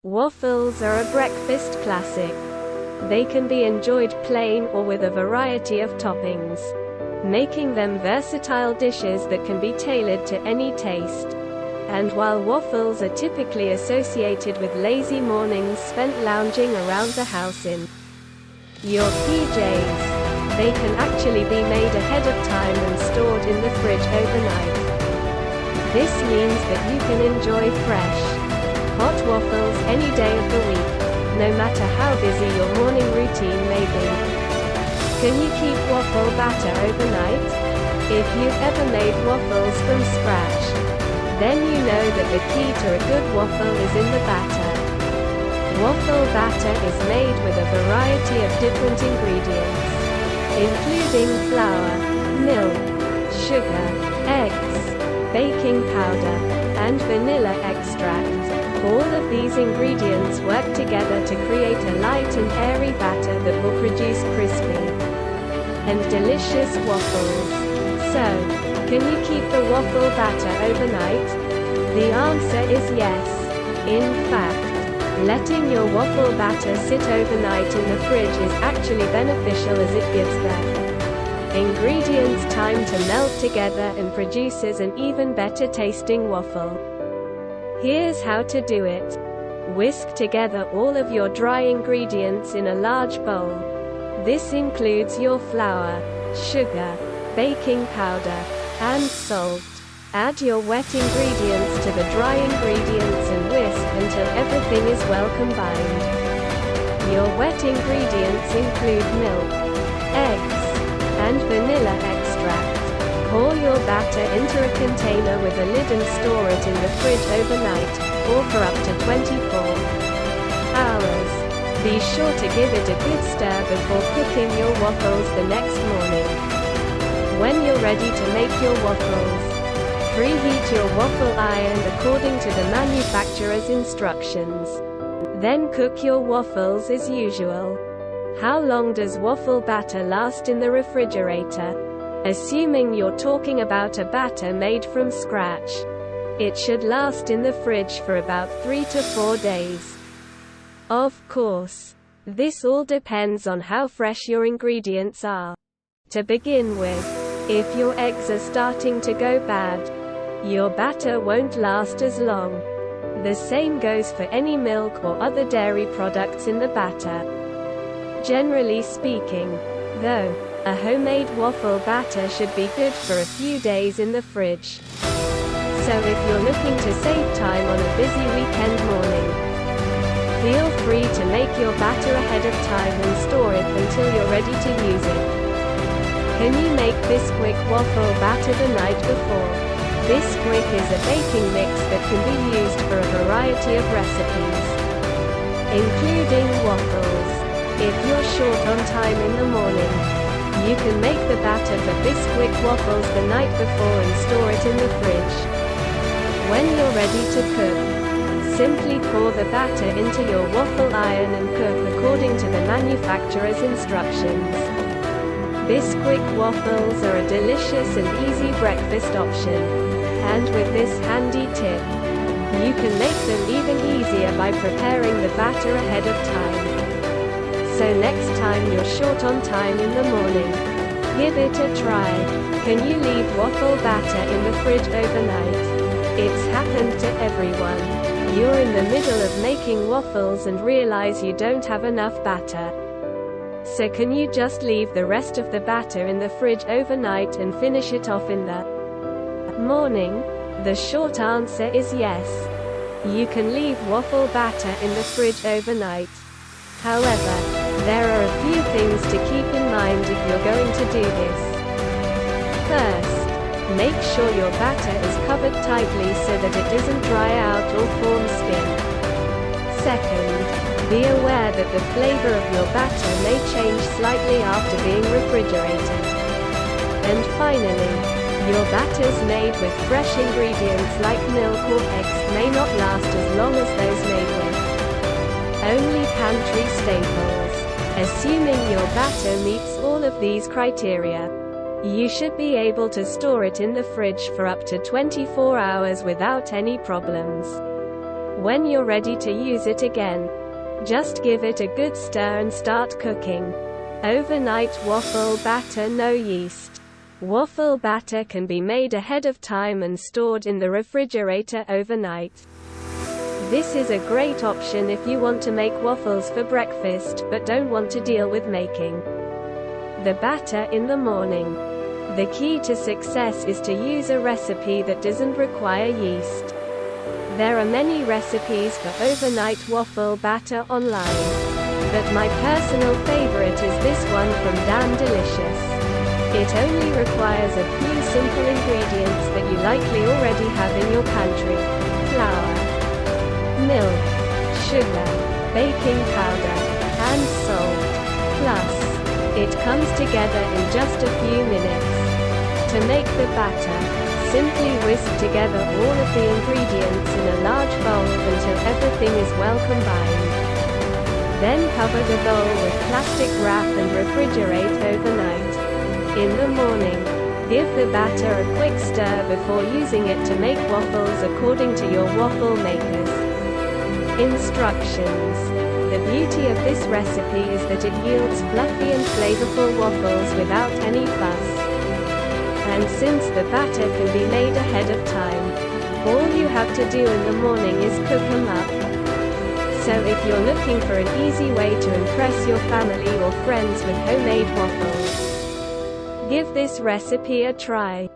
Waffles are a breakfast classic. They can be enjoyed plain or with a variety of toppings, making them versatile dishes that can be tailored to any taste. And while waffles are typically associated with lazy mornings spent lounging around the house in your PJs, they can actually be made ahead of time and stored in the fridge overnight. This means that you can enjoy fresh, hot waffles any day of the week, no matter how busy your morning routine may be. Can you keep waffle batter overnight? If you've ever made waffles from scratch, then you know that the key to a good waffle is in the batter. Waffle batter is made with a variety of different ingredients, including flour, milk, sugar, eggs, baking powder, and vanilla extract. All of these ingredients work together to create a light and airy batter that will produce crispy and delicious waffles. So, can you keep the waffle batter overnight? The answer is yes. In fact, letting your waffle batter sit overnight in the fridge is actually beneficial as it gives the ingredients time to melt together and produces an even better tasting waffle. Here's how to do it. Whisk together all of your dry ingredients in a large bowl. This includes your flour, sugar, baking powder, and salt. Add your wet ingredients to the dry ingredients and whisk until everything is well combined. Your wet ingredients include milk, eggs, and vanilla extract. Pour your batter into a container with a lid and store it in the fridge overnight, or for up to 24 hours. Be sure to give it a good stir before cooking your waffles the next morning. When you're ready to make your waffles, preheat your waffle iron according to the manufacturer's instructions. Then cook your waffles as usual. How long does waffle batter last in the refrigerator? Assuming you're talking about a batter made from scratch, it should last in the fridge for about 3 to 4 days. Of course, this all depends on how fresh your ingredients are. To begin with, if your eggs are starting to go bad, your batter won't last as long. The same goes for any milk or other dairy products in the batter. Generally speaking, though, a homemade waffle batter should be good for a few days in the fridge. So if you're looking to save time on a busy weekend morning, feel free to make your batter ahead of time and store it until you're ready to use it. Can you make Bisquick waffle batter the night before? Bisquick is a baking mix that can be used for a variety of recipes, including waffles. If you're short on time in the morning, you can make the batter for Bisquick waffles the night before and store it in the fridge. When you're ready to cook, simply pour the batter into your waffle iron and cook according to the manufacturer's instructions. Bisquick waffles are a delicious and easy breakfast option. And with this handy tip, you can make them even easier by preparing the batter ahead of time. So next time you're short on time in the morning, give it a try. Can you leave waffle batter in the fridge overnight? It's happened to everyone. You're in the middle of making waffles and realize you don't have enough batter. So can you just leave the rest of the batter in the fridge overnight and finish it off in the morning? The short answer is yes. You can leave waffle batter in the fridge overnight. However, there are a few things to keep in mind if you're going to do this. First, make sure your batter is covered tightly so that it doesn't dry out or form skin. Second, be aware that the flavor of your batter may change slightly after being refrigerated. And finally, your batters made with fresh ingredients like milk or eggs may not last as long as those made with only pantry staples. Assuming your batter meets all of these criteria, you should be able to store it in the fridge for up to 24 hours without any problems. When you're ready to use it again, just give it a good stir and start cooking. Overnight waffle batter, no yeast. Waffle batter can be made ahead of time and stored in the refrigerator overnight. This is a great option if you want to make waffles for breakfast but don't want to deal with making the batter in the morning. The key to success is to use a recipe that doesn't require yeast. There are many recipes for overnight waffle batter online, but my personal favorite is this one from Damn Delicious. It only requires a few simple ingredients that you likely already have in your pantry: flour, milk, sugar, baking powder, and salt. Plus, it comes together in just a few minutes. To make the batter, simply whisk together all of the ingredients in a large bowl until everything is well combined. Then cover the bowl with plastic wrap and refrigerate overnight. In the morning, give the batter a quick stir before using it to make waffles according to your waffle maker's instructions. The beauty of this recipe is that it yields fluffy and flavorful waffles without any fuss. And since the batter can be made ahead of time, all you have to do in the morning is cook them up. So if you're looking for an easy way to impress your family or friends with homemade waffles, give this recipe a try.